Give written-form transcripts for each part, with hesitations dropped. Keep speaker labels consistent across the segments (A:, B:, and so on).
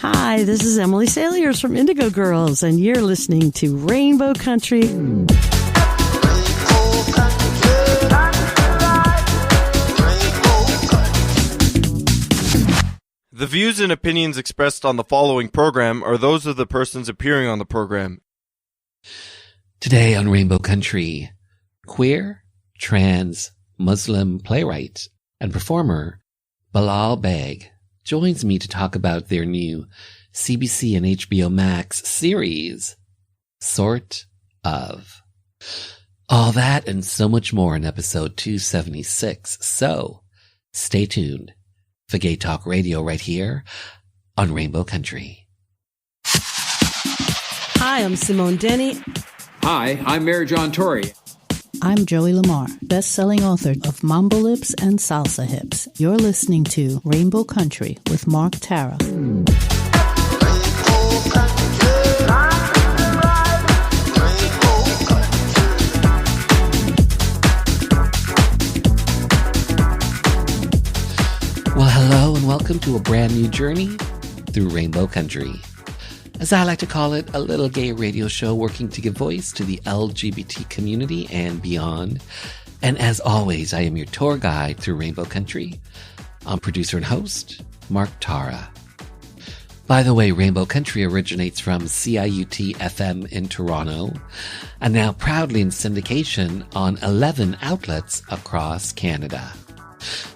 A: Hi, this is Emily Saliers from Indigo Girls, and you're listening to Rainbow Country.
B: The views and opinions expressed on the following program are those of the persons appearing on the program.
C: Today on Rainbow Country, queer, trans, Muslim playwright and performer Bilal Baig joins me to talk about their new CBC and HBOmax series, Sort of. All that and so much more in episode 276. So, stay tuned for Gay Talk Radio right here on Rainbow Country.
A: Hi, I'm Simone Denny.
D: Hi, I'm Mary John Tory.
E: I'm Joey Lamar, best-selling author of Mambo Lips and Salsa Hips. You're listening to Rainbow Country with Mark Tara.
C: Well, hello and welcome to a brand new journey through Rainbow Country. As I like to call it, a little gay radio show working to give voice to the LGBT community and beyond. And as always, I am your tour guide through Rainbow Country. I'm producer and host, Mark Tara. By the way, Rainbow Country originates from CIUT FM in Toronto and now proudly in syndication on 11 outlets across Canada.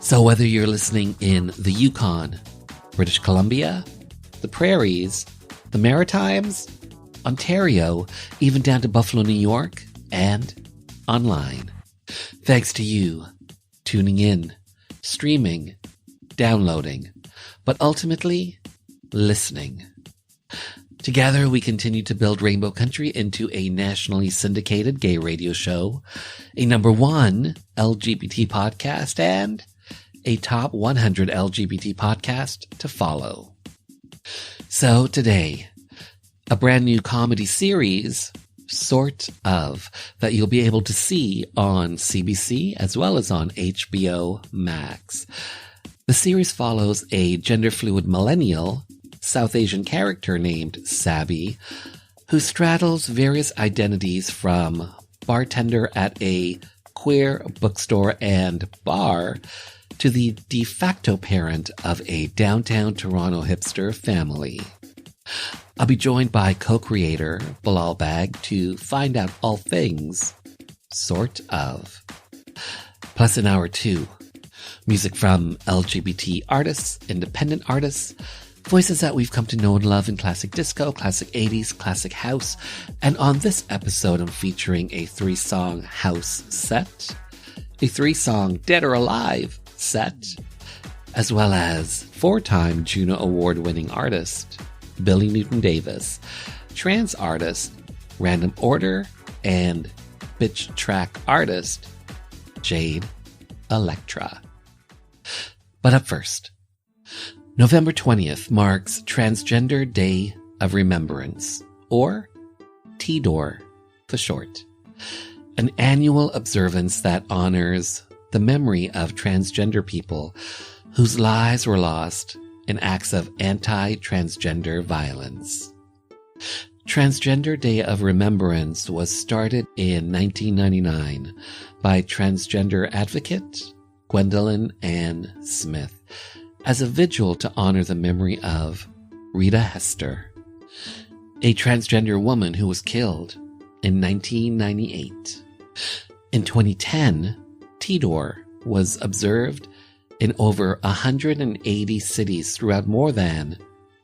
C: So whether you're listening in the Yukon, British Columbia, the Prairies, the Maritimes, Ontario, even down to Buffalo, New York, and online. Thanks to you tuning in, streaming, downloading, but ultimately listening. Together, we continue to build Rainbow Country into a nationally syndicated gay radio show, a #1 LGBT podcast, and a top 100 LGBT podcast to follow. So today, a brand new comedy series, Sort of, that you'll be able to see on CBC as well as on HBO Max. The series follows a gender-fluid millennial, South Asian character named Sabby, who straddles various identities from bartender at a queer bookstore and bar to the de facto parent of a downtown Toronto hipster family. I'll be joined by co-creator Bilal Baig to find out all things Sort of. Plus in hour 2, music from LGBT artists, independent artists, voices that we've come to know and love in classic disco, classic 80s, classic house, and on this episode I'm featuring a 3-song house set, a 3-song Dead or Alive set, as well as 4-time Juno Award-winning artist Billy Newton-Davis, trans artist Random Order, and bitch track artist Jade Electra. But up first, November 20th marks Transgender Day of Remembrance, or TDOR for short, an annual observance that honors the memory of transgender people whose lives were lost in acts of anti-transgender violence. Transgender Day of Remembrance was started in 1999 by transgender advocate Gwendolyn Ann Smith as a vigil to honor the memory of Rita Hester, a transgender woman who was killed in 1998. In 2010, TDOR was observed in over 180 cities throughout more than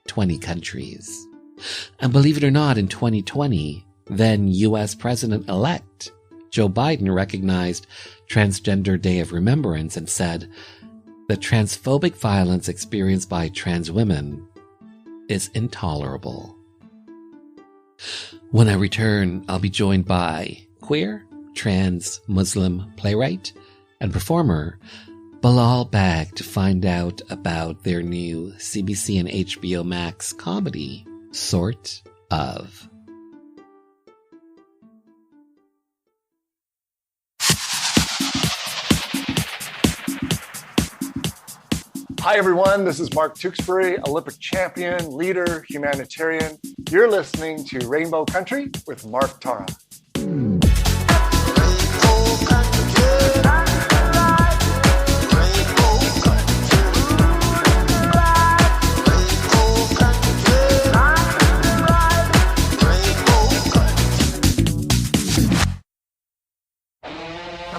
C: 20 countries. And believe it or not, in 2020, then U.S. President-elect Joe Biden recognized Transgender Day of Remembrance and said that transphobic violence experienced by trans women is intolerable. When I return, I'll be joined by queer, trans, Muslim playwright and performer Bilal Baig to find out about their new CBC and HBOmax comedy, Sort of.
F: Hi, everyone. This is Mark Tewksbury, Olympic champion, leader, humanitarian. You're listening to Rainbow Country with Mark Tara.
G: I'm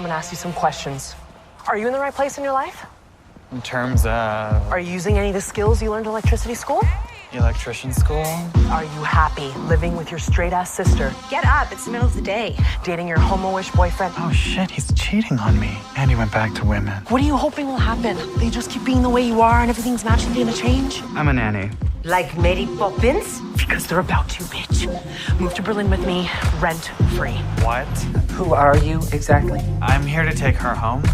G: gonna ask you some questions. Are you in the right place in your life?
H: In terms of...
G: Are you using any of the skills you learned in electricity school?
H: Electrician school?
G: Are you happy living with your straight-ass sister?
I: Get up, it's the middle of the day.
G: Dating your homo-ish boyfriend?
H: Oh shit, he's cheating on me. And he went back to women.
G: What are you hoping will happen? They just keep being the way you are and everything's magically gonna change?
H: I'm a nanny.
I: Like Mary Poppins?
G: Because they're about to, bitch. Move to Berlin with me, rent-free.
H: What?
J: Who are you exactly?
H: I'm here to take her home.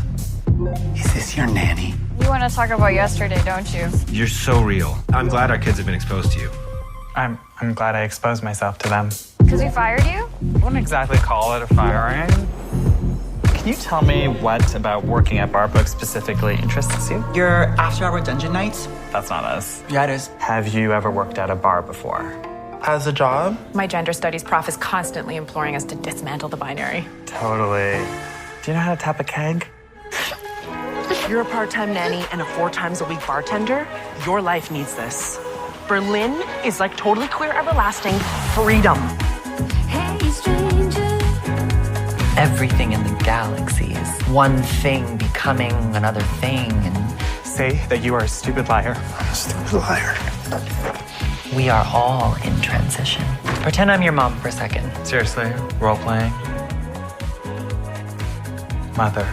J: Is this your nanny?
K: You want to talk about yesterday, don't you?
L: You're so real. I'm glad our kids have been exposed to you.
H: I'm glad I exposed myself to them.
K: Because we fired you?
H: I wouldn't exactly call it a firing. Can you tell me what about working at Bar Book specifically interests you?
J: Your after-hour dungeon nights?
H: That's not us.
J: Yeah, it is.
H: Have you ever worked at a bar before? As a job?
G: My gender studies prof is constantly imploring us to dismantle the binary.
H: Totally. Do you know how to tap a keg?
G: If you're a part-time nanny and a 4 times a week bartender, your life needs this. Berlin is like totally queer everlasting freedom.
I: Hey, stranger.
J: Everything in the galaxy is one thing becoming another thing, and
H: Say that you are a stupid liar.
L: Stupid liar.
J: we are all in transition. Pretend I'm your mom for a second.
H: Seriously, role-playing? Mother,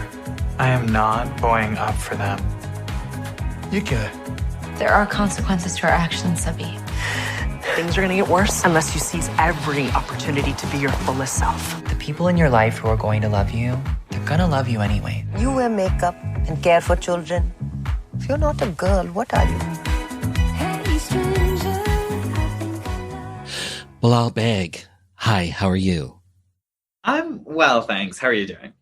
H: I am not boying up for them.
L: You good?
I: There are consequences to our actions, Subby.
G: Things are gonna get worse unless you seize every opportunity to be your fullest self.
J: The people in your life who are going to love you, they're gonna love you anyway.
M: You wear makeup and care for children. If you're not a girl, what are you?
I: Hey, stranger.
C: Bilal Baig, hi, how are you?
N: I'm well, thanks. How are you doing?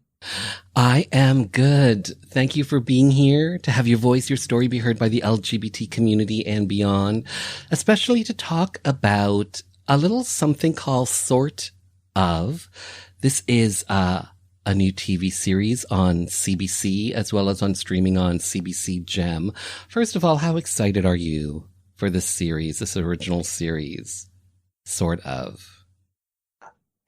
C: I am good. Thank you for being here, to have your voice, your story be heard by the LGBT community and beyond, especially to talk about a little something called Sort of. This is a new TV series on CBC as well as on streaming on CBC Gem. First of all, how excited are you for this series, this original series? Sort of.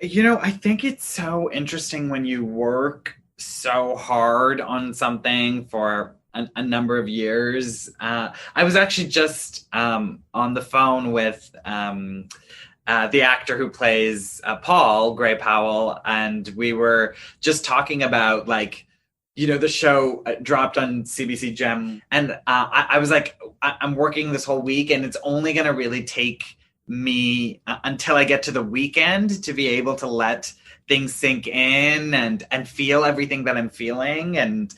N: You know, I think it's so interesting when you work so hard on something for a number of years. I was actually just on the phone with the actor who plays Paul, Gray Powell, and we were just talking about, like, you know, the show dropped on CBC Gem, and I was like, I'm working this whole week, and it's only going to really take me until I get to the weekend to be able to let things sink in and feel everything that I'm feeling. And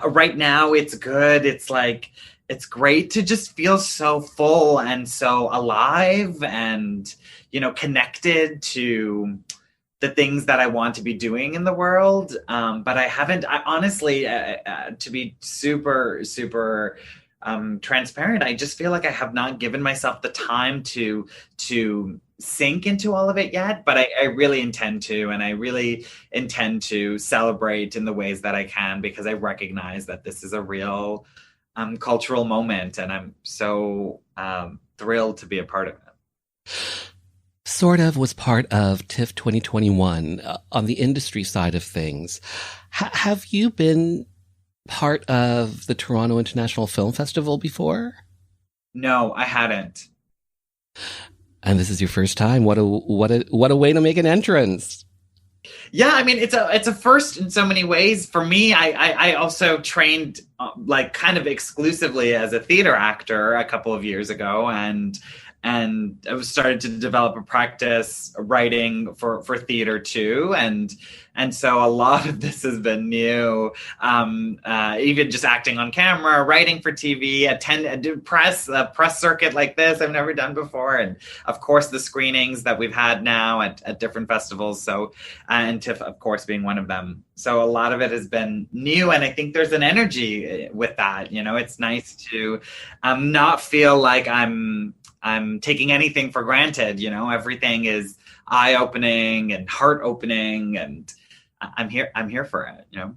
N: right now it's good. It's like, it's great to just feel so full and so alive and, you know, connected to the things that I want to be doing in the world. But I honestly, to be super, super transparent, I just feel like I have not given myself the time to sink into all of it yet, but I really intend to, and I really intend to celebrate in the ways that I can, because I recognize that this is a real cultural moment, and I'm so thrilled to be a part of it.
C: Sort of was part of TIFF 2021 on the industry side of things. Have you been part of the Toronto International Film Festival before?
N: No, I hadn't.
C: And this is your first time. What a way to make an entrance.
N: Yeah, I mean, it's a first in so many ways. For me, I also trained like kind of exclusively as a theater actor a couple of years ago, and I started to develop a practice writing for theater too, and And so a lot of this has been new, even just acting on camera, writing for TV, a press circuit like this I've never done before. And of course, the screenings that we've had now at different festivals. So, and TIFF, of course, being one of them. So a lot of it has been new. And I think there's an energy with that. You know, it's nice to not feel like I'm taking anything for granted. You know, everything is eye-opening and heart-opening, and I'm here for it, you know.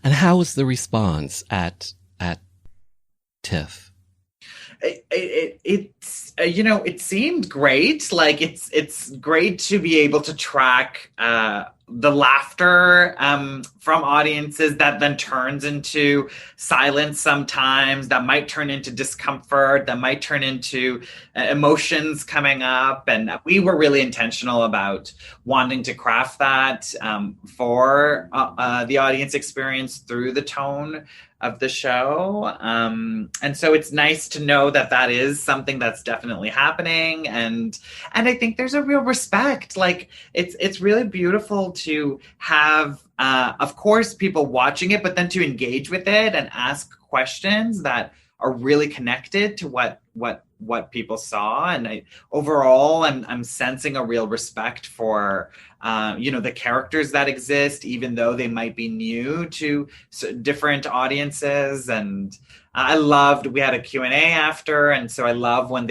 C: And how was the response at TIFF?
N: It's you know, it seemed great. Like it's great to be able to track the laughter from audiences that then turns into silence sometimes, that might turn into discomfort, that might turn into emotions coming up. And we were really intentional about wanting to craft that for the audience experience through the tone of the show. And so it's nice to know that that is something that's definitely happening. And I think there's a real respect. Like it's really beautiful to have, of course, people watching it, but then to engage with it and ask questions that are really connected to what people saw. And overall, I'm sensing a real respect for, you know, the characters that exist, even though they might be new to different audiences. And we had a Q&A after. And so I love when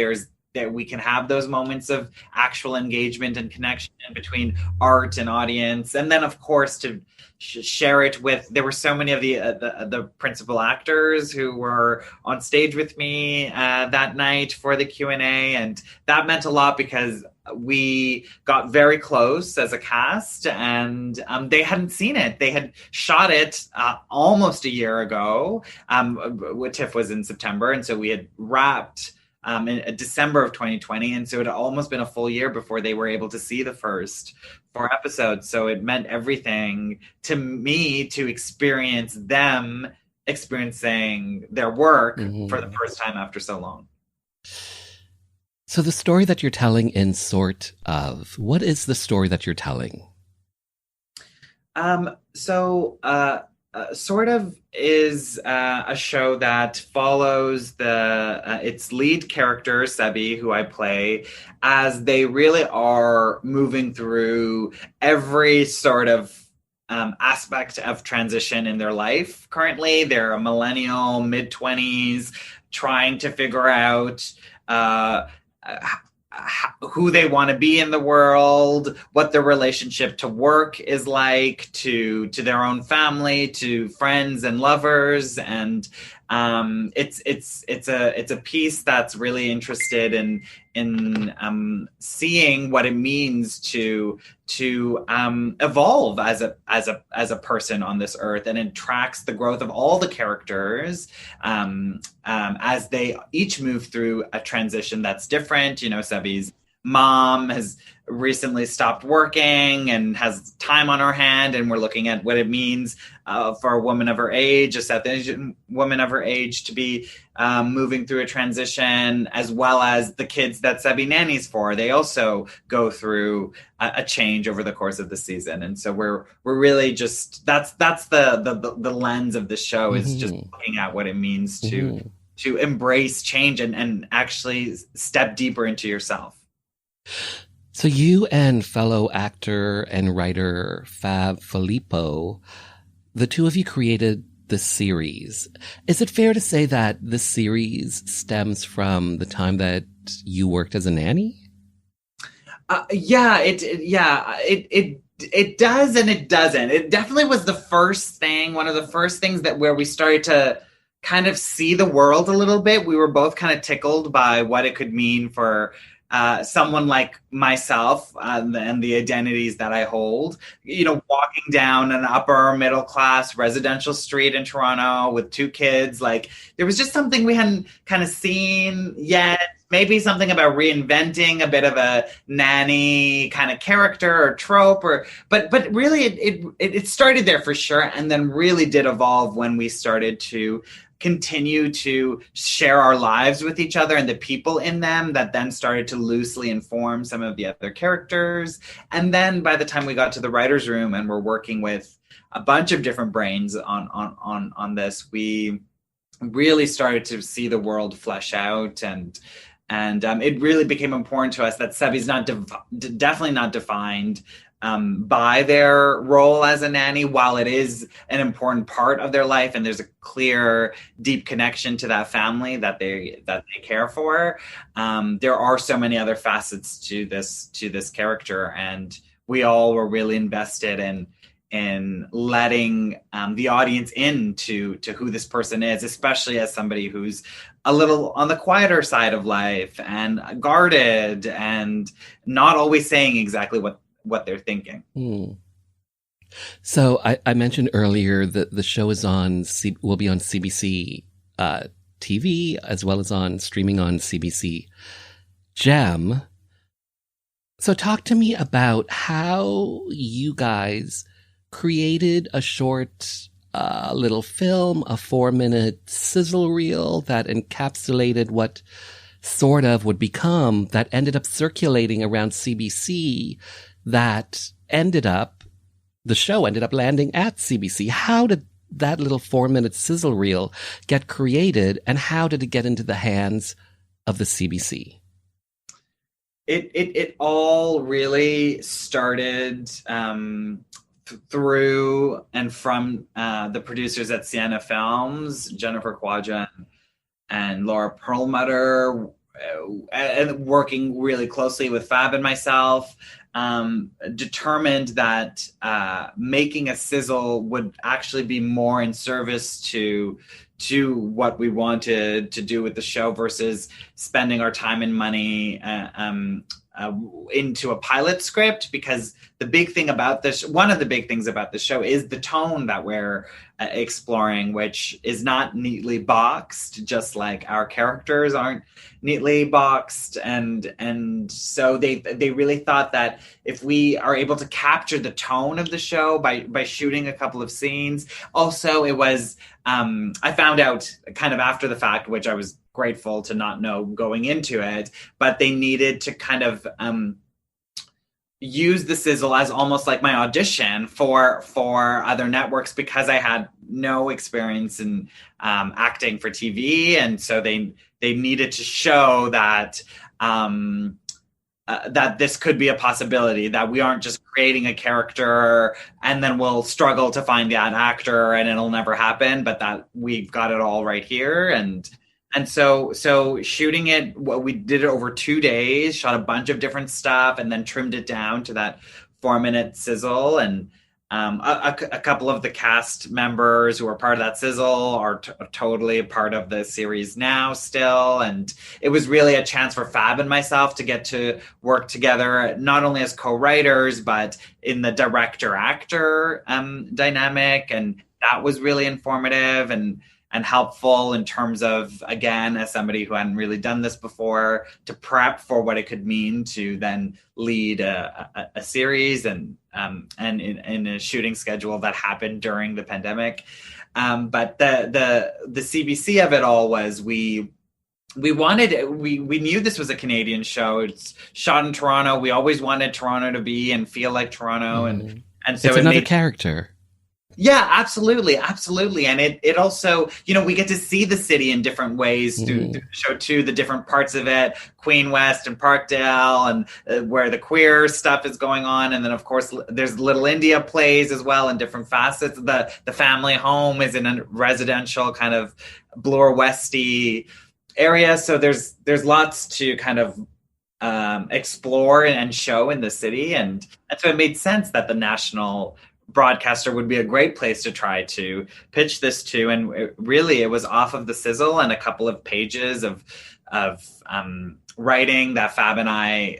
N: that we can have those moments of actual engagement and connection between art and audience. And then, of course, to share it with, there were so many of the principal actors who were on stage with me that night for the Q&A. And that meant a lot because we got very close as a cast, and they hadn't seen it. They had shot it almost a year ago. TIFF was in September. And so we had wrapped in December of 2020. And so it had almost been a full year before they were able to see the first 4 episodes. So it meant everything to me to experience them experiencing their work for the first time after so long.
C: So the story that you're telling in Sort of, what is the story that you're telling?
N: Sort of is a show that follows its lead character, Sebi, who I play, as they really are moving through every sort of aspect of transition in their life. Currently, they're a millennial, mid-20s, trying to figure out who they want to be in the world, what their relationship to work is like, to their own family, to friends and lovers. And it's a piece that's really interested in seeing what it means to evolve as a person on this earth, and it tracks the growth of all the characters as they each move through a transition that's different. You know, Sebi's mom has recently stopped working and has time on her hand, and we're looking at what it means for a woman of her age, a South Asian woman of her age, to be moving through a transition, as well as the kids that Sebi nannies for. They also go through a change over the course of the season. And so we're really just, that's the lens of the show, is just looking at what it means to embrace change and actually step deeper into yourself.
C: So you and fellow actor and writer Fab Filippo, the two of you created the series. Is it fair to say that the series stems from the time that you worked as a nanny?
N: It does and it doesn't. It definitely was the first thing, one of the first things where we started to kind of see the world a little bit. We were both kind of tickled by what it could mean for someone like myself and the identities that I hold. You know, walking down an upper middle class residential street in Toronto with 2 kids, like there was just something we hadn't kind of seen yet. maybe something about reinventing a bit of a nanny kind of character or trope, but really it started there for sure, and then really did evolve when we started to continue to share our lives with each other and the people in them, that then started to loosely inform some of the other characters. And then by the time we got to the writer's room and we're working with a bunch of different brains on this, we really started to see the world flesh out, and it really became important to us that Sebi's definitely not defined by their role as a nanny, while it is an important part of their life, and there's a clear, deep connection to that family that they care for. There are so many other facets to this character, and we all were really invested in letting the audience into who this person is, especially as somebody who's a little on the quieter side of life and guarded and not always saying exactly what they're thinking.
C: So I mentioned earlier that the show is will be on CBC TV as well as on streaming on CBC Gem. So talk to me about how you guys created a short little film, a 4-minute sizzle reel that encapsulated what sort of would become, that ended up circulating around CBC, the show ended up landing at CBC. How did that little 4-minute sizzle reel get created, and how did it get into the hands of the CBC?
N: It all really started through and from the producers at Sienna Films, Jennifer Quadra and Laura Perlmutter, and working really closely with Fab and myself, determined that making a sizzle would actually be more in service to what we wanted to do with the show versus spending our time and money into a pilot script, because one of the big things about the show is the tone that we're exploring, which is not neatly boxed, just like our characters aren't neatly boxed. And so they really thought that if we are able to capture the tone of the show by shooting a couple of scenes. Also, it was, I found out kind of after the fact, which I was grateful to not know going into it, but they needed to kind of use the sizzle as almost like my audition for other networks, because I had no experience in acting for TV, and so they needed to show that that this could be a possibility, that we aren't just creating a character and then we'll struggle to find that actor and it'll never happen, but that we've got it all right here. And so shooting it, we did it over 2 days, shot a bunch of different stuff, and then trimmed it down to that 4-minute sizzle. And a couple of the cast members who are part of that sizzle are totally a part of the series now still. And it was really a chance for Fab and myself to get to work together, not only as co-writers, but in the director-actor dynamic. And that was really informative and helpful in terms of, again, as somebody who hadn't really done this before, to prep for what it could mean to then lead a series and in a shooting schedule that happened during the pandemic. But the CBC of it all was we knew this was a Canadian show. It's shot in Toronto. We always wanted Toronto to be and feel like Toronto, and so
C: it's another character.
N: Yeah, absolutely. And it also, we get to see the city in different ways through the show too, the different parts of it, Queen West and Parkdale, and where the queer stuff is going on. And then, of course, there's Little India plays as well in different facets. The family home is in a residential kind of Bloor Westy area. So there's lots to kind of explore and show in the city. And so it made sense that the national broadcaster would be a great place to try to pitch this to. And it was off of the sizzle and a couple of pages of writing that Fab and I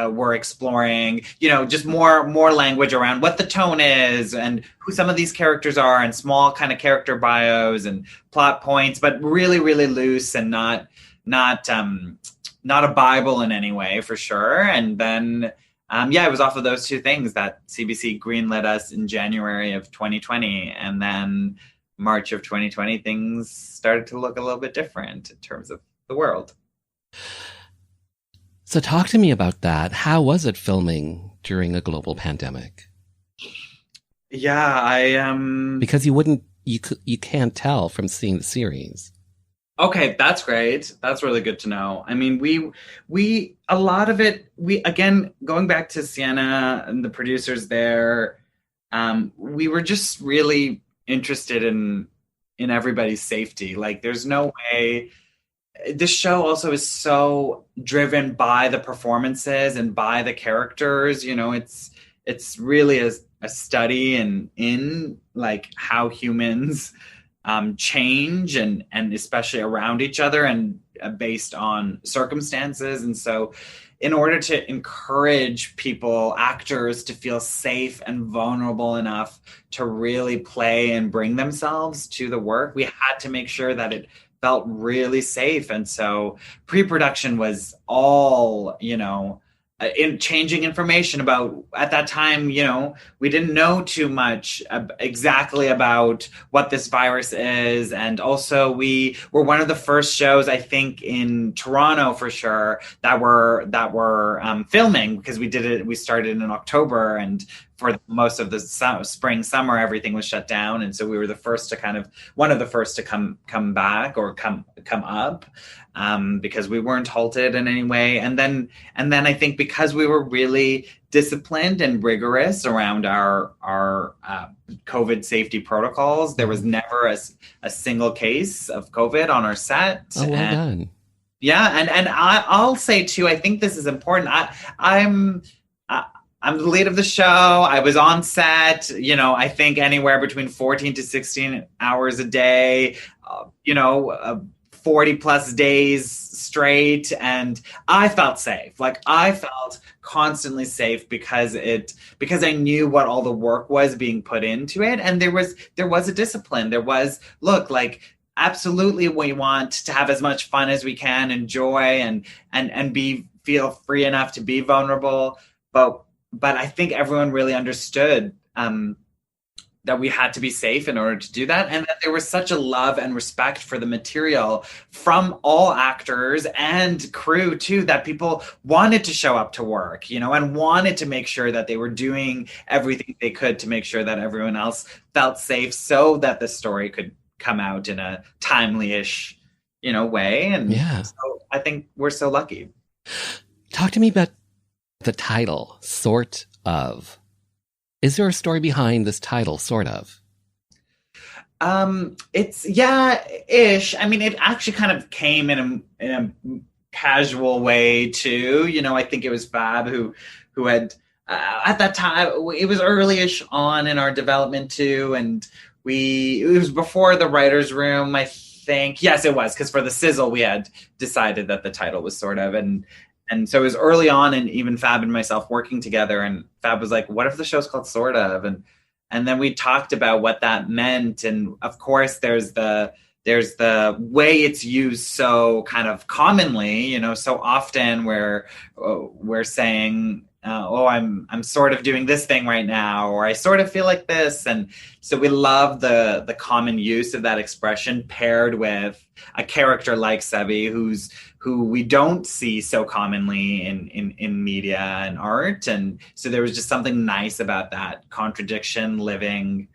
N: were exploring, just more language around what the tone is and who some of these characters are, and small kind of character bios and plot points, but really, really loose and not not a Bible in any way, for sure. And then, it was off of those two things that CBC greenlit us in January of 2020. And then March of 2020, things started to look a little bit different in terms of the world.
C: So talk to me about that. How was it filming during a global pandemic?
N: Yeah,
C: because you can't tell from seeing the series.
N: Okay, that's great. That's really good to know. I mean, we a lot of it, again, going back to Sienna and the producers there, we were just really interested in everybody's safety. Like, there's no way. This show also is so driven by the performances and by the characters. You know, it's really a study in like how humans change and especially around each other and based on circumstances. And so in order to encourage people, actors, to feel safe and vulnerable enough to really play and bring themselves to the work, we had to make sure that it felt really safe. And so pre-production was all, in changing information about, at that time, we didn't know too much exactly about what this virus is. And also we were one of the first shows, I think, in Toronto for sure, that were filming, because we started in October, and for most of the spring, summer, everything was shut down. And so we were the first to one of the first to come back or come up, because we weren't halted in any way. And then I think because we were really disciplined and rigorous around our COVID safety protocols, there was never a single case of COVID on our set.
C: Oh, well done.
N: Yeah. And I'll say too, I think this is important. I'm the lead of the show. I was on set, I think anywhere between 14 to 16 hours a day, 40 plus days straight. And I felt safe. Like, I felt constantly safe because I knew what all the work was being put into it. And there was a discipline. There was, absolutely, we want to have as much fun as we can, enjoy and feel free enough to be vulnerable. But I think everyone really understood that we had to be safe in order to do that. And that there was such a love and respect for the material from all actors and crew too, that people wanted to show up to work, and wanted to make sure that they were doing everything they could to make sure that everyone else felt safe, so that the story could come out in a timely-ish, way. And so I think we're so lucky.
C: Talk to me about the title, Sort of. Is there a story behind this title, Sort of?
N: It's ish. I mean, it actually kind of came in a casual way too. I think it was Fab who had at that time, it was early-ish on in our development too, and it was before the writer's room, I think. Yes, it was, because for the sizzle we had decided that the title was Sort of, and so it was early on, and even Fab and myself working together, and Fab was like, what if the show's called Sort of? And then we talked about what that meant. And of course, there's the way it's used so kind of commonly, so often we're saying, I'm sort of doing this thing right now, or I sort of feel like this. And so we love the common use of that expression paired with a character like Sebi, who we don't see so commonly in media and art. And so there was just something nice about that contradiction living,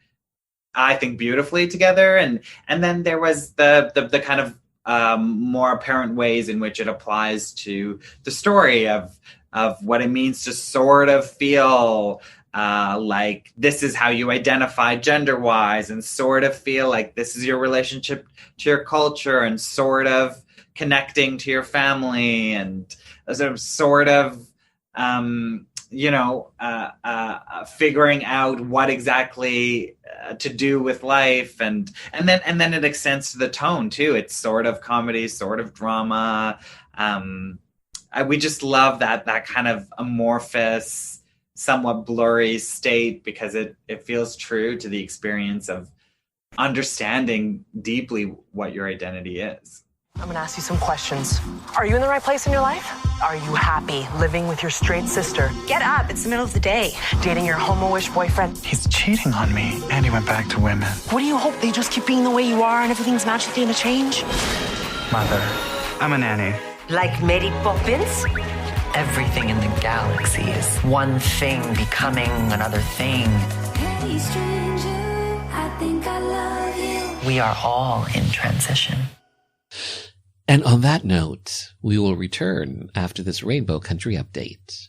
N: I think, beautifully together. And then there was the kind of more apparent ways in which it applies to the story of what it means to sort of feel like this is how you identify gender-wise, and sort of feel like this is your relationship to your culture, and sort of connecting to your family, and sort of figuring out what exactly to do with life, and then it extends to the tone too. It's sort of comedy, sort of drama. We just love that kind of amorphous, somewhat blurry state, because it feels true to the experience of understanding deeply what your identity is.
G: I'm gonna ask you some questions. Are you in the right place in your life? Are you happy living with your straight sister?
I: Get up, it's the middle of the day.
G: Dating your homo-ish boyfriend?
H: He's cheating on me, and he went back to women.
G: What do you hope? They just keep being the way you are and everything's magically gonna change?
H: Mother, I'm a nanny.
M: Like Mary Poppins? Everything in the galaxy is one thing becoming another thing.
I: Hey stranger, I think I love you.
J: We are all in transition.
C: And on that note, we will return after this Rainbow Country update.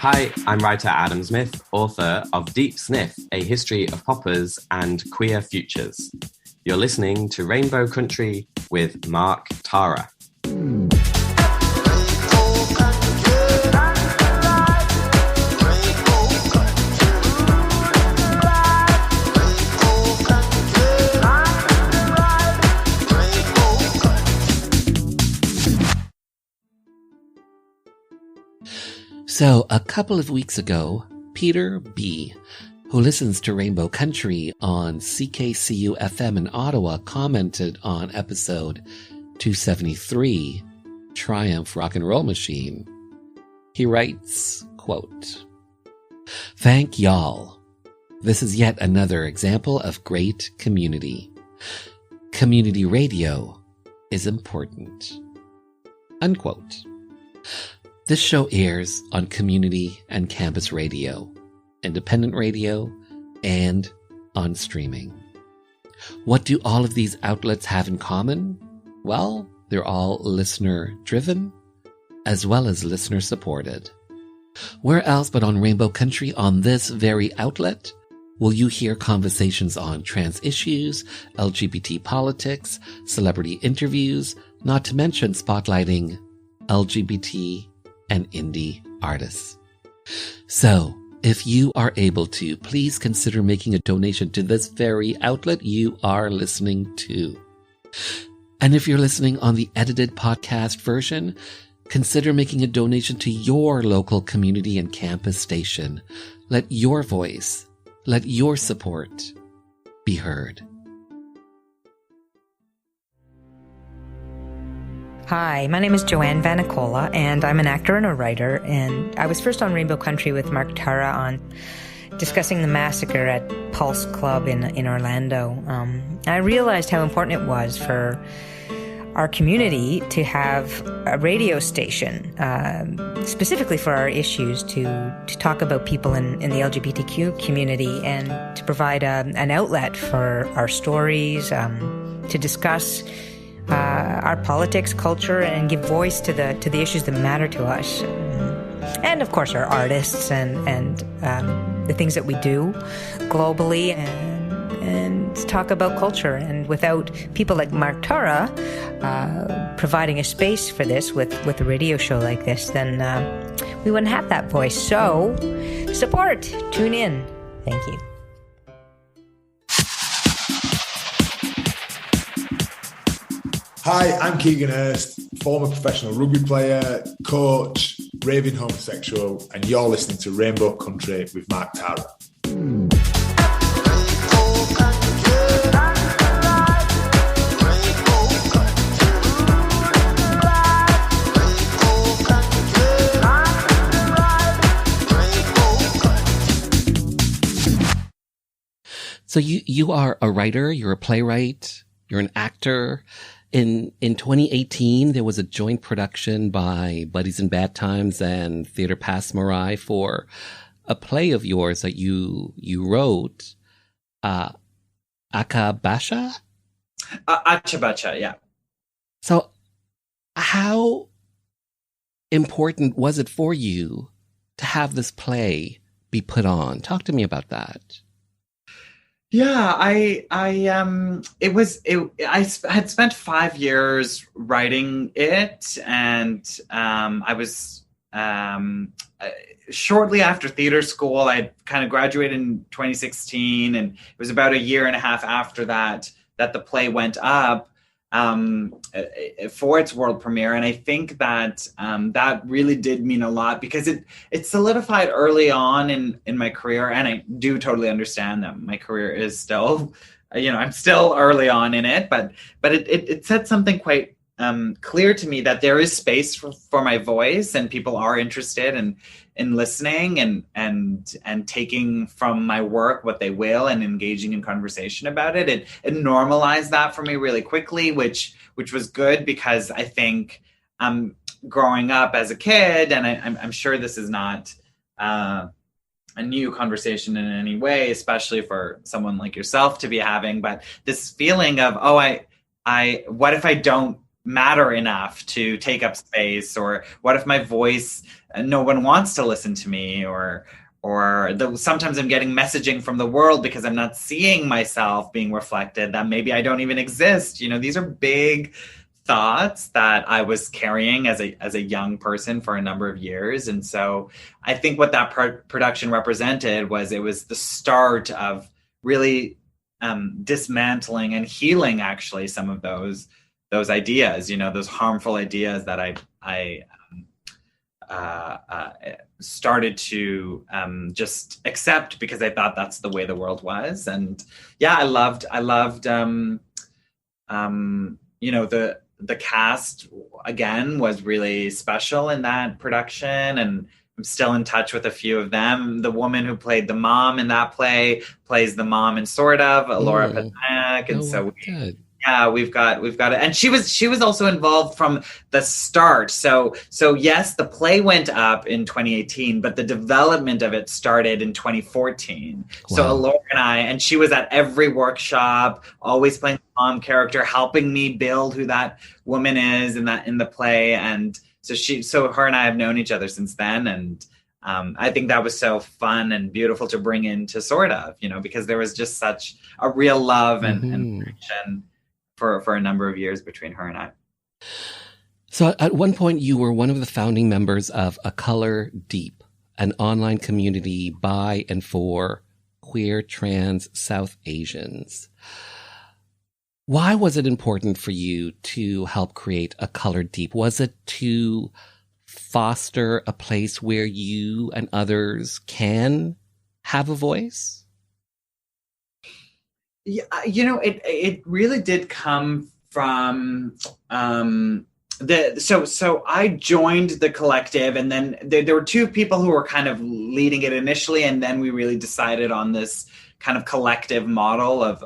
O: Hi, I'm writer Adam Smith, author of Deep Sniff, A History of Poppers and Queer Futures. You're listening to Rainbow Country with Mark Tara.
C: So, a couple of weeks ago, Peter B., who listens to Rainbow Country on CKCU FM in Ottawa, commented on episode 273, Triumph Rock and Roll Machine. He writes, quote, "Thank y'all. This is yet another example of great community. Community radio is important." Unquote. This show airs on community and campus radio, independent radio, and on streaming. What do all of these outlets have in common? Well, they're all listener-driven, as well as listener-supported. Where else but on Rainbow Country, on this very outlet, will you hear conversations on trans issues, LGBT politics, celebrity interviews, not to mention spotlighting LGBT and indie artists. So, if you are able to, please consider making a donation to this very outlet you are listening to. And if you're listening on the edited podcast version, consider making a donation to your local community and campus station. Let your voice, let your support be heard.
P: Hi, my name is Joanne Vanicola, and I'm an actor and a writer, and I was first on Rainbow Country with Mark Tara on discussing the massacre at Pulse Club in Orlando. I realized how important it was for our community to have a radio station, specifically for our issues, to talk about people in the LGBTQ community and to provide an outlet for our stories, to discuss our politics, culture, and give voice to the issues that matter to us, and of course our artists and the things that we do globally, and talk about culture. And without people like Mark Tara providing a space for this with a radio show like this, then we wouldn't have that voice. So support, tune in. Thank you.
Q: Hi, I'm Keegan Hurst, former professional rugby player, coach, raving homosexual, and you're listening to Rainbow Country with Mark Tara.
C: So you are a writer, you're a playwright, you're an actor. In 2018, there was a joint production by Buddies in Bad Times and Theatre Pass Marai for a play of yours that you wrote, Akabasha?
N: Achabacha, yeah.
C: So how important was it for you to have this play be put on? Talk to me about that.
N: Yeah, I had spent 5 years writing it, and I was shortly after theater school. I kind of graduated in 2016, and it was about a year and a half after that the play went up for its world premiere. And I think that that really did mean a lot, because it solidified early on in my career. And I do totally understand that my career is still I'm still early on in it, but it said something quite clear to me, that there is space for my voice, and people are interested in listening and taking from my work what they will, and engaging in conversation about it. It normalized that for me really quickly, which was good, because I think growing up as a kid, and I'm sure this is not a new conversation in any way, especially for someone like yourself to be having, but this feeling of, what if I don't matter enough to take up space, or what if my voice, no one wants to listen to me, or sometimes I'm getting messaging from the world because I'm not seeing myself being reflected, that maybe I don't even exist. These are big thoughts that I was carrying as a young person for a number of years. And so I think what that production represented was, it was the start of really dismantling and healing, actually, some of those ideas, those harmful ideas that I started to just accept, because I thought that's the way the world was. And yeah, I loved the cast, again, was really special in that production, and I'm still in touch with a few of them. The woman who played the mom in that play plays the mom in Sort of, Laura Patak, and we've got it. And she was also involved from the start. So yes, the play went up in 2018, but the development of it started in 2014. Wow. So Laura and she was at every workshop, always playing the mom character, helping me build who that woman is in the play. And so her and I have known each other since then. And I think that was so fun and beautiful to bring into Sort of, because there was just such a real love and connection for a number of years between her and I.
C: So at one point, you were one of the founding members of A Color Deep, an online community by and for queer, trans South Asians. Why was it important for you to help create A Color Deep? Was it to foster a place where you and others can have a voice?
N: Yeah, it really did come from so I joined the collective, and then there were two people who were kind of leading it initially, and then we really decided on this kind of collective model of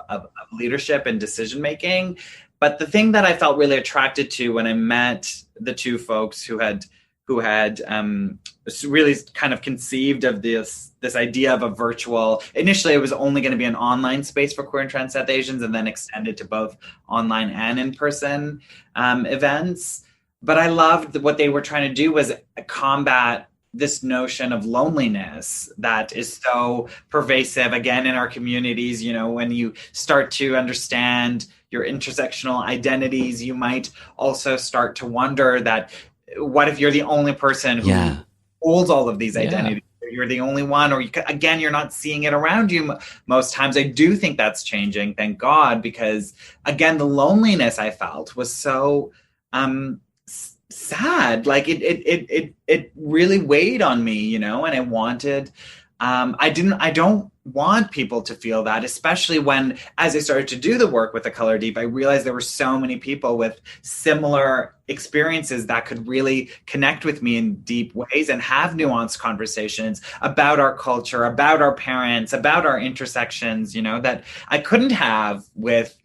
N: leadership and decision making. But the thing that I felt really attracted to when I met the two folks who had really kind of conceived of this idea of a virtual, initially it was only going to be an online space for queer and trans South Asians, and then extended to both online and in-person events. But I loved what they were trying to do was combat this notion of loneliness that is so pervasive, again, in our communities. When you start to understand your intersectional identities, you might also start to wonder that, what if you're the only person who holds all of these identities? You're the only one, or you're not seeing it around you most times. I do think that's changing, thank God, because again, the loneliness I felt was so sad. Like it really weighed on me, and I wanted, I don't want people to feel that, especially when, as I started to do the work with The Color Deep, I realized there were so many people with similar experiences that could really connect with me in deep ways and have nuanced conversations about our culture, about our parents, about our intersections, that I couldn't have with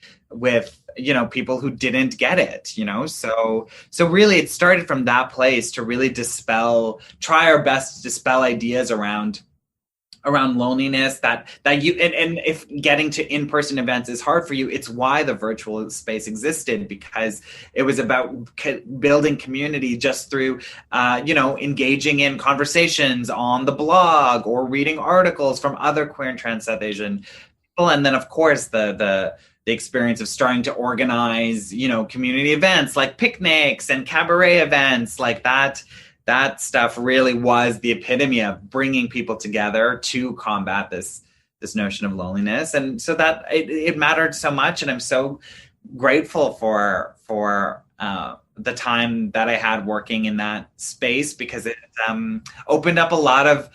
N: people who didn't get it, so really it started from that place to really try our best to dispel ideas around loneliness that you, and if getting to in-person events is hard for you, it's why the virtual space existed, because it was about building community just through, engaging in conversations on the blog or reading articles from other queer and trans South Asian people. And then of course the experience of starting to organize, community events like picnics and cabaret events like that. That stuff really was the epitome of bringing people together to combat this notion of loneliness. And so that it mattered so much. And I'm so grateful for the time that I had working in that space, because it opened up a lot of,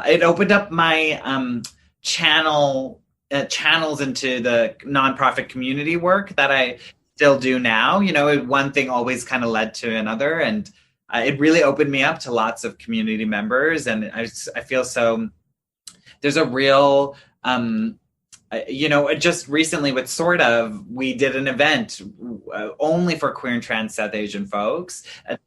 N: it opened up my channel channels into the nonprofit community work that I still do now. You know, one thing always kind of led to another, and it really opened me up to lots of community members. And I feel so, there's a real, you know, just recently with Sort of, we did an event only for queer and trans South Asian folks.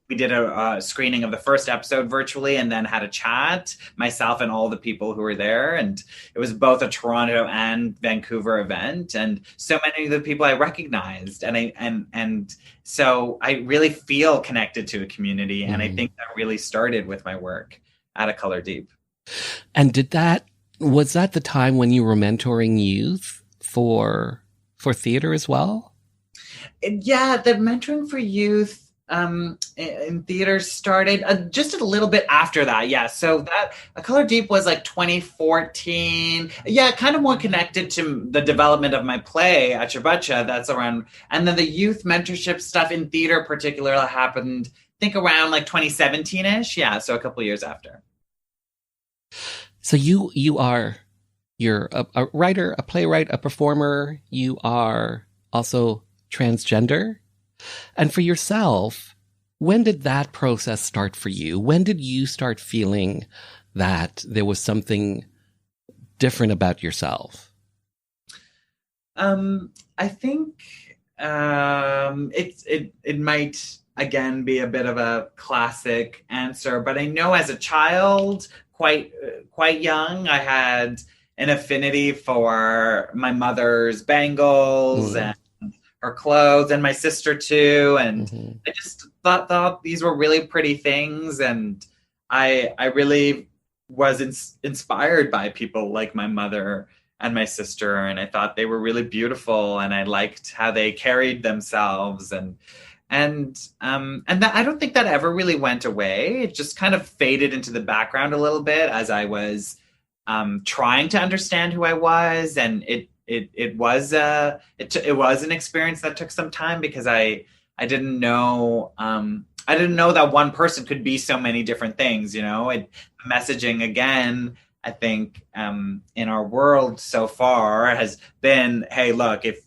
N: We did a screening of the first episode virtually, and then had a chat, myself and all the people who were there. And it was both a Toronto and Vancouver event. And so many of the people I recognized. And so I really feel connected to a community. And I think that really started with my work at A Color Deep.
C: And was that the time when you were mentoring youth for theater as well?
N: Yeah, the mentoring for youth in theater started just a little bit after that. Yeah, so that A Color Deep was like 2014. Yeah, kind of more connected to the development of my play, Acha Bacha. That's around, and then the youth mentorship stuff in theater particularly happened, I think around like 2017-ish. Yeah, so a couple years after.
C: So you're a writer, a playwright, a performer. You are also transgender. And for yourself, when did that process start for you? When did you start feeling that there was something different about yourself?
N: I think it might again be a bit of a classic answer, but I know as a child, quite young, I had an affinity for my mother's bangles and her clothes, and my sister too. And I just thought these were really pretty things. And I really was inspired by people like my mother and my sister. And I thought they were really beautiful, and I liked how they carried themselves. And that, I don't think that ever really went away. It just kind of faded into the background a little bit as I was trying to understand who I was. And it was an experience that took some time, because I didn't know that one person could be so many different things. You know, messaging again, I think in our world so far has been, hey, look, if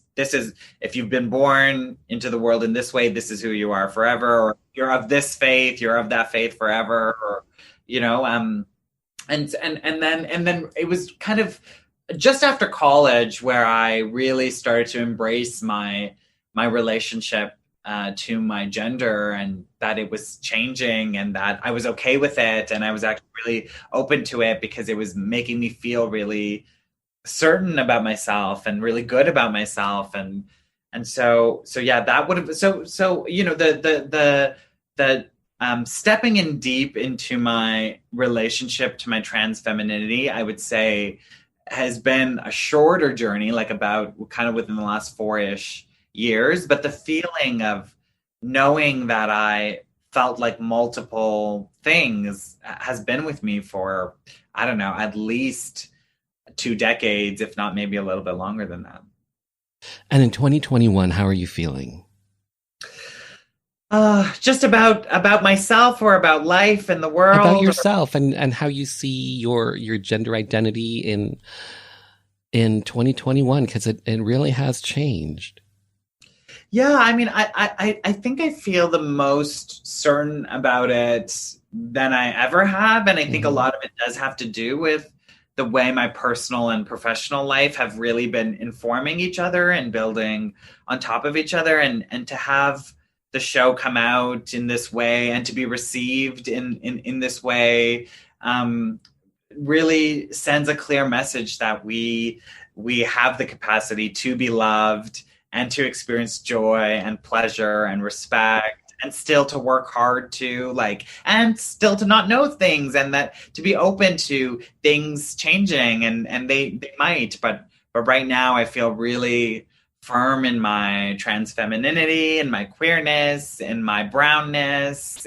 N: you've been born into the world in this way, this is who you are forever, or you're of this faith, you're of that faith forever, or, you know, and then it was kind of just after college where I really started to embrace my relationship to my gender, and that it was changing, and that I was okay with it, and I was actually really open to it, because it was making me feel really certain about myself and really good about myself. And so yeah, that would have, so you know, the stepping in deep into my relationship to my trans femininity, I would say, has been a shorter journey, like about kind of within the last 4-ish years. But the feeling of knowing that I felt like multiple things has been with me for, I don't know, at least 2 decades, if not maybe a little bit longer than that.
C: And in 2021, how are you feeling?
N: Just about myself, or about life and the world.
C: About yourself, and how you see your gender identity in 2021, because it really has changed.
N: Yeah, I mean, I think I feel the most certain about it than I ever have, and I think a lot of it does have to do with the way my personal and professional life have really been informing each other and building on top of each other, and to have the show come out in this way and to be received in this way really sends a clear message that we have the capacity to be loved and to experience joy and pleasure and respect, and still to work hard to and still to not know things, and that to be open to things changing, and they might, but right now I feel really firm in my trans femininity, and my queerness, and my brownness.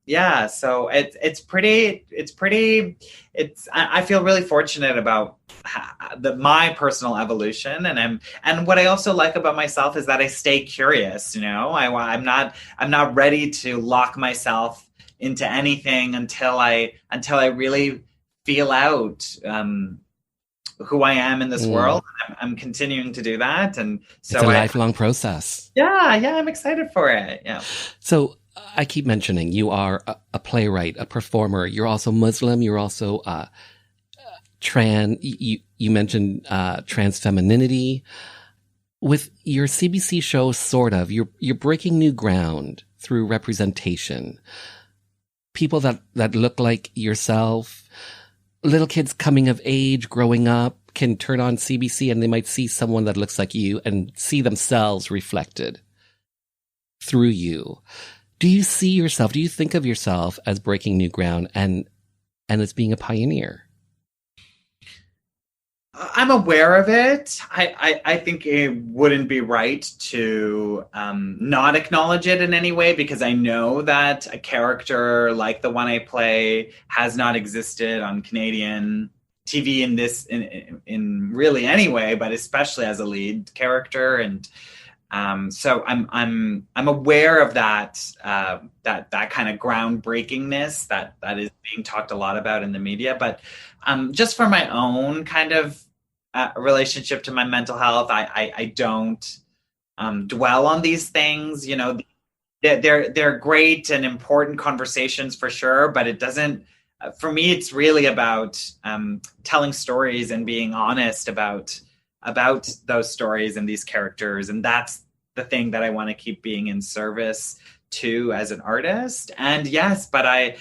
N: Yeah, so I feel really fortunate about my personal evolution, and what I also like about myself is that I stay curious. You know, I'm not ready to lock myself into anything until I really feel out who I am in this world. I'm continuing to do that. And so
C: it's a lifelong process.
N: Yeah, I'm excited for it. Yeah.
C: So I keep mentioning you are a playwright, a performer. You're also Muslim. You're also trans. You mentioned trans femininity. With your CBC show, sort of, you're breaking new ground through representation. People that look like yourself, little kids coming of age, growing up, can turn on CBC and they might see someone that looks like you and see themselves reflected through you. Do you see yourself, do you think of yourself as breaking new ground and as being a pioneer?
N: I'm aware of it. I think it wouldn't be right to not acknowledge it in any way, because I know that a character like the one I play has not existed on Canadian TV in really any way, but especially as a lead character. And so I'm aware of that kind of groundbreakingness that is being talked a lot about in the media. But just for my own kind of relationship to my mental health, I don't dwell on these things. You know, they're great and important conversations for sure, but it doesn't. For me, it's really about telling stories and being honest about those stories and these characters, and that's the thing that I want to keep being in service to as an artist. And yes, but I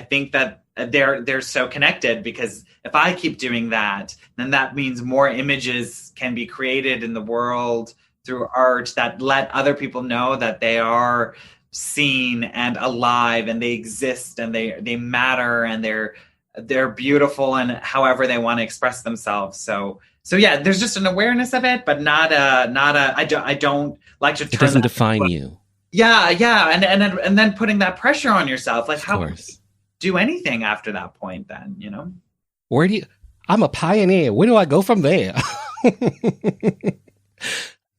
N: think that they're so connected, because if I keep doing that, then that means more images can be created in the world through art that let other people know that they are seen and alive and they exist and they matter and they're beautiful and however they want to express themselves. So yeah, there's just an awareness of it, but not a I don't like to turn
C: it doesn't define you.
N: Yeah. And then putting that pressure on yourself, like how do anything after that point then, you know?
C: I'm a pioneer. Where do I go from there?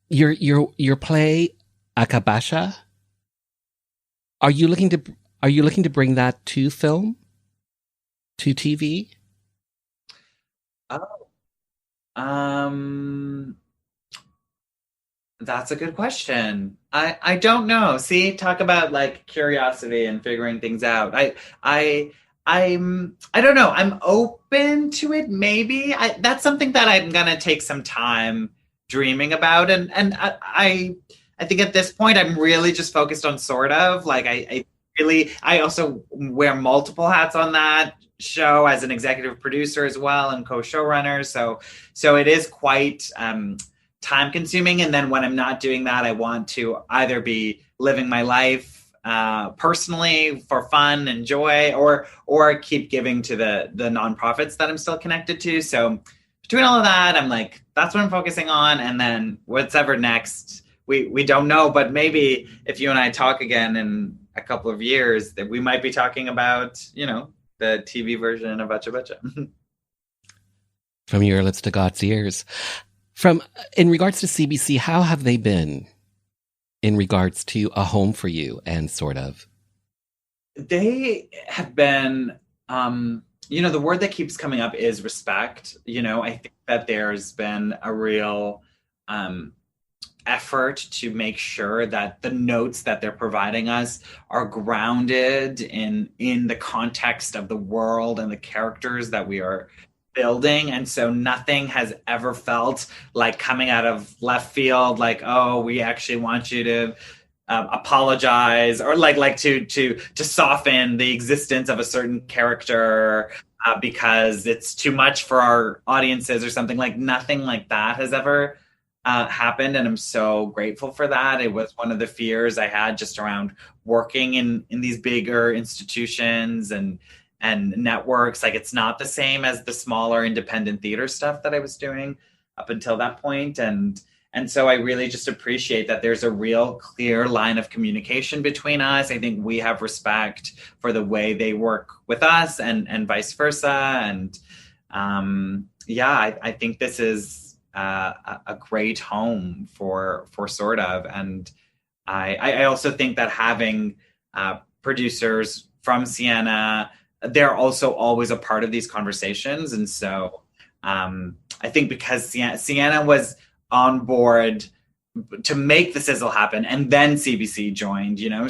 C: Your play Akabasha. Are you looking to bring that to film? To TV?
N: That's a good question. I don't know. See, talk about like curiosity and figuring things out. I don't know. I'm open to it. Maybe that's something that I'm gonna take some time dreaming about. And I think at this point I'm really just focused on sort of like I also wear multiple hats on that show as an executive producer as well and co-showrunner. So it is quite time consuming. And then when I'm not doing that, I want to either be living my life personally for fun and joy, or keep giving to the nonprofits that I'm still connected to. So between all of that, I'm like, that's what I'm focusing on. And then what's ever next, we don't know, but maybe if you and I talk again in a couple of years, that we might be talking about, you know, the TV version of Bacha Bacha.
C: From your lips to God's ears. In regards to CBC, how have they been in regards to a home for you and sort of?
N: They have been, you know, the word that keeps coming up is respect. You know, I think that there's been a real effort to make sure that the notes that they're providing us are grounded in the context of the world and the characters that we are building. And so nothing has ever felt like coming out of left field, like, oh, we actually want you to apologize, or like to soften the existence of a certain character because it's too much for our audiences or something. Like nothing like that has ever happened, and I'm so grateful for that. It was one of the fears I had just around working in these bigger institutions and networks. Like it's not the same as the smaller independent theater stuff that I was doing up until that point. And so I really just appreciate that there's a real clear line of communication between us. I think we have respect for the way they work with us and vice versa. And I think this is a great home for sort of. And I also think that having producers from Siena, they're also always a part of these conversations. And so I think because Sienna was on board to make the sizzle happen, and then CBC joined, you know,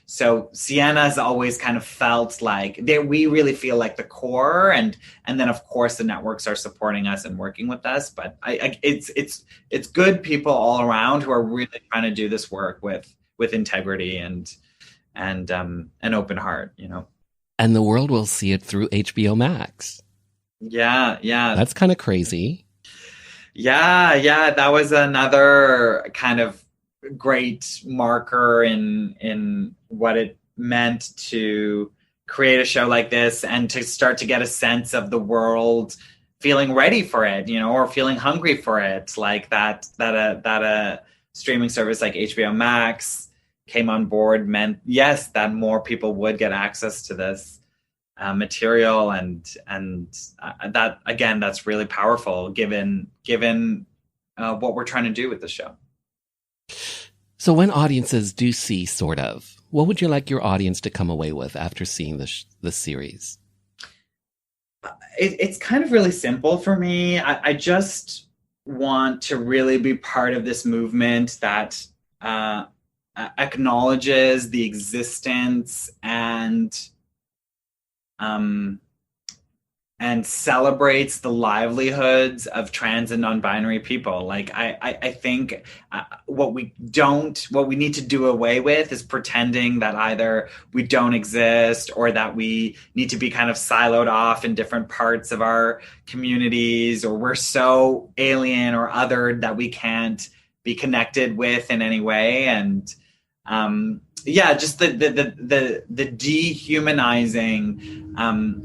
N: so Sienna's always kind of felt like we really feel like the core, and then of course the networks are supporting us and working with us. But it's good people all around who are really trying to do this work with integrity and an open heart, you know.
C: And the world will see it through HBOmax.
N: Yeah.
C: That's kind of crazy.
N: Yeah. That was another kind of great marker in what it meant to create a show like this and to start to get a sense of the world feeling ready for it, you know, or feeling hungry for it. Like that a streaming service like HBOmax came on board meant, yes, that more people would get access to this material, and that, again, that's really powerful given what we're trying to do with the show.
C: So when audiences do see Sort of, what would you like your audience to come away with after seeing the series?
N: It's kind of really simple for me. I just want to really be part of this movement that acknowledges the existence and celebrates the livelihoods of trans and non-binary people. Like I think what we need to do away with is pretending that either we don't exist or that we need to be kind of siloed off in different parts of our communities, or we're so alien or othered that we can't be connected with in any way. And just the dehumanizing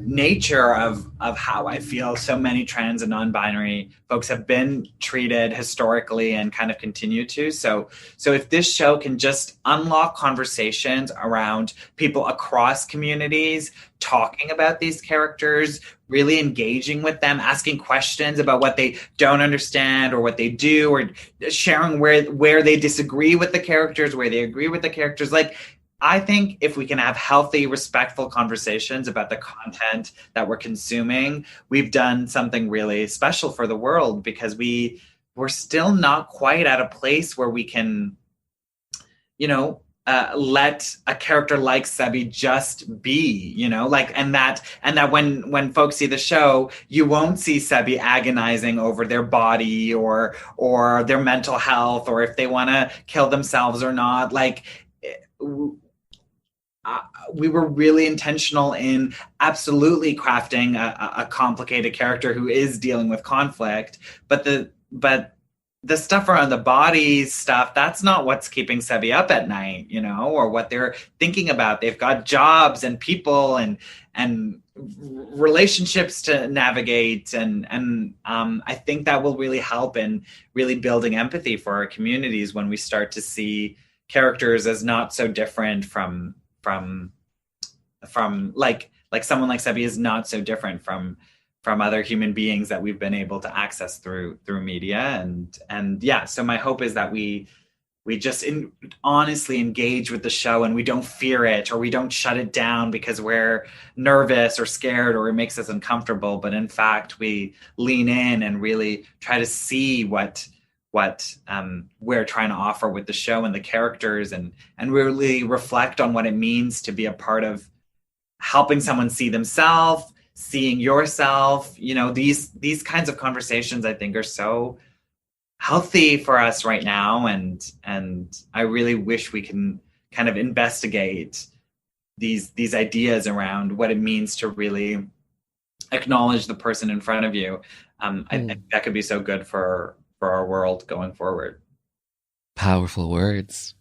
N: nature of how I feel so many trans and non-binary folks have been treated historically and kind of continue to. So if this show can just unlock conversations around people across communities talking about these characters, really engaging with them, asking questions about what they don't understand or what they do, or sharing where they disagree with the characters, where they agree with the characters. Like, I think if we can have healthy, respectful conversations about the content that we're consuming, we've done something really special for the world, because we're still not quite at a place where we can, let a character like Sebi just be, and that when folks see the show, you won't see Sebi agonizing over their body or their mental health, or if they want to kill themselves or not. Like, we were really intentional in absolutely crafting a complicated character who is dealing with conflict, but the stuff around the body stuff, that's not what's keeping Sebi up at night, or what they're thinking about. They've got jobs and people and relationships to navigate. And I think that will really help in really building empathy for our communities when we start to see characters as not so different from like someone like Sebi is not so different from other human beings that we've been able to access through media. And yeah, so my hope is that we just honestly engage with the show, and we don't fear it, or we don't shut it down because we're nervous or scared or it makes us uncomfortable, but in fact we lean in and really try to see what we're trying to offer with the show and the characters, and really reflect on what it means to be a part of helping someone see themselves, seeing yourself. These kinds of conversations, I think, are so healthy for us right now, and I really wish we can kind of investigate these ideas around what it means to really acknowledge the person in front of you. I think that could be so good for our world going forward.
C: Powerful words.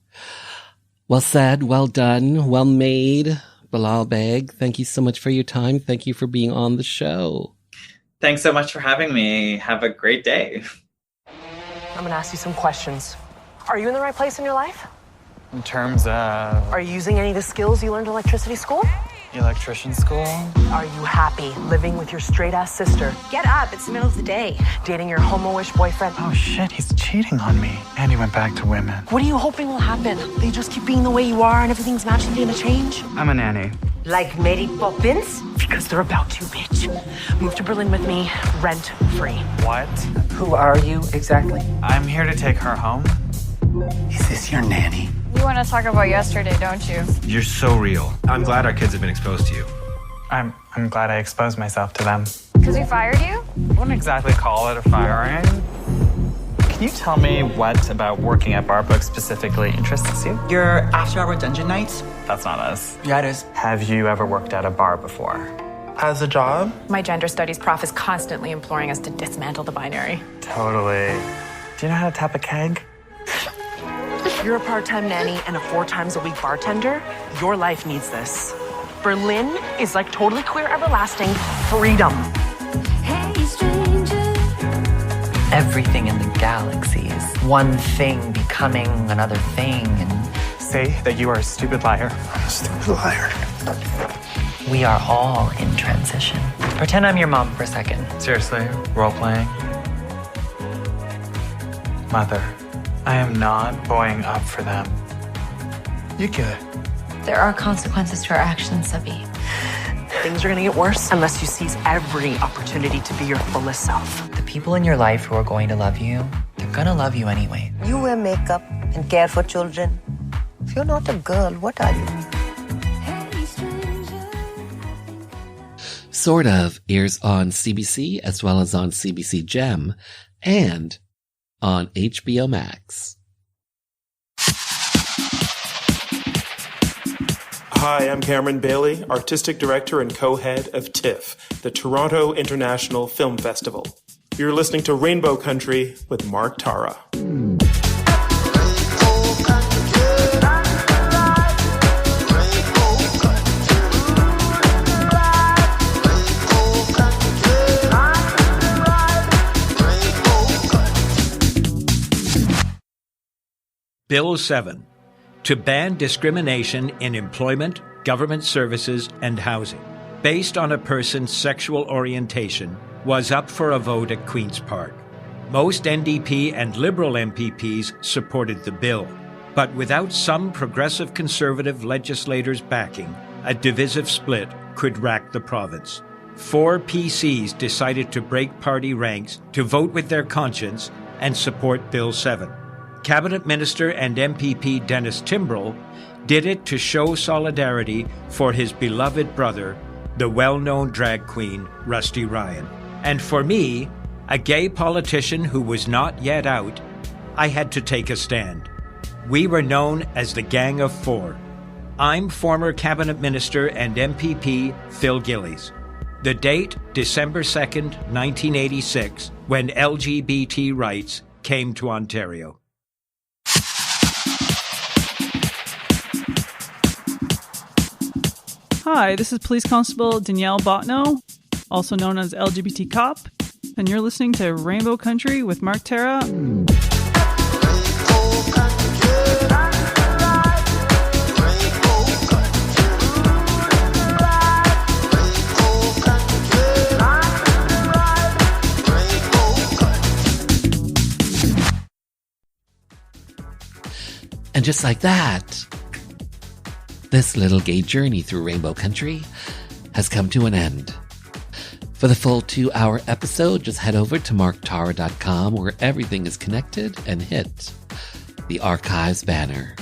C: Well said, well done, well made. Bilal Baig, thank you so much for your time. Thank you for being on the show.
N: Thanks so much for having me. Have a great day.
G: I'm going to ask you some questions. Are you in the right place in your life?
H: In terms of...
G: Are you using any of the skills you learned in electricity school?
H: Electrician school?
G: Are you happy living with your straight-ass sister?
K: Get up, it's the middle of the day.
G: Dating your homo-ish boyfriend?
H: Oh shit, he's cheating on me. And he went back to women.
G: What are you hoping will happen? That you just keep being the way you are and everything's magically gonna change?
H: I'm a nanny.
G: Like Mary Poppins? Because they're about to, bitch. Move to Berlin with me, rent free.
H: What?
J: Who are you exactly?
H: I'm here to take her home.
L: Is this your nanny?
K: You want to talk about yesterday, don't you?
L: You're so real. I'm glad our kids have been exposed to you.
H: I'm glad I exposed myself to them.
K: Because we fired you?
H: I wouldn't exactly call it a firing. Can you tell me what about working at Bar Book specifically interests you?
J: Your after-hour dungeon nights?
H: That's not us.
J: Yeah, it is.
H: Have you ever worked at a bar before?
L: As a job?
R: My gender studies prof is constantly imploring us to dismantle the binary.
H: Totally. Do you know how to tap a keg?
G: If you're a part-time nanny and a 4 times a week bartender, your life needs this. Berlin is like totally queer everlasting freedom.
I: Hey, stranger.
J: Everything in the galaxy is one thing becoming another thing, and
H: say that you are a stupid liar.
L: I'm a stupid liar.
J: we are all in transition. Pretend I'm your mom for a second.
H: Seriously, role-playing? Mother, I am not buoying up for them.
L: You good?
S: There are consequences to our actions, Subby.
G: Things are gonna get worse unless you seize every opportunity to be your fullest self.
J: The people in your life who are going to love you, they're gonna love you anyway.
T: You wear makeup and care for children. If you're not a girl, what are you?
C: Sort of airs on CBC as well as on CBC Gem and on HBOmax.
U: Hi, I'm Cameron Bailey, Artistic Director and co-head of TIFF, the Toronto International Film Festival. You're listening to Rainbow Country with Mark Tara.
V: Bill 7, to ban discrimination in employment, government services, and housing, based on a person's sexual orientation, was up for a vote at Queen's Park. Most NDP and Liberal MPPs supported the bill, but without some progressive Conservative legislators backing, a divisive split could rack the province. 4 PCs decided to break party ranks to vote with their conscience and support Bill 7. Cabinet Minister and MPP Dennis Timbrell did it to show solidarity for his beloved brother, the well-known drag queen Rusty Ryan. And for me, a gay politician who was not yet out, I had to take a stand. We were known as the Gang of 4. I'm former Cabinet Minister and MPP Phil Gillies. The date, December 2nd, 1986, when LGBT rights came to Ontario.
W: Hi, this is Police Constable Danielle Botno, also known as LGBT Cop, and you're listening to Rainbow Country with Mark Tara.
C: And just like that, this little gay journey through Rainbow Country has come to an end. For the full 2-hour episode, just head over to marktara.com where everything is connected and hit the archives banner.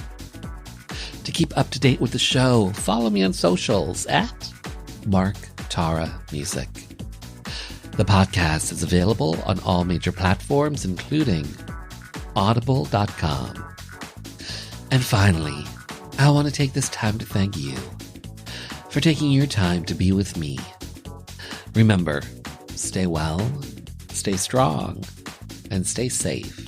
C: To keep up to date with the show, follow me on socials at Mark Tara Music. The podcast is available on all major platforms, including audible.com. And finally, I want to take this time to thank you for taking your time to be with me. Remember, stay well, stay strong, and stay safe.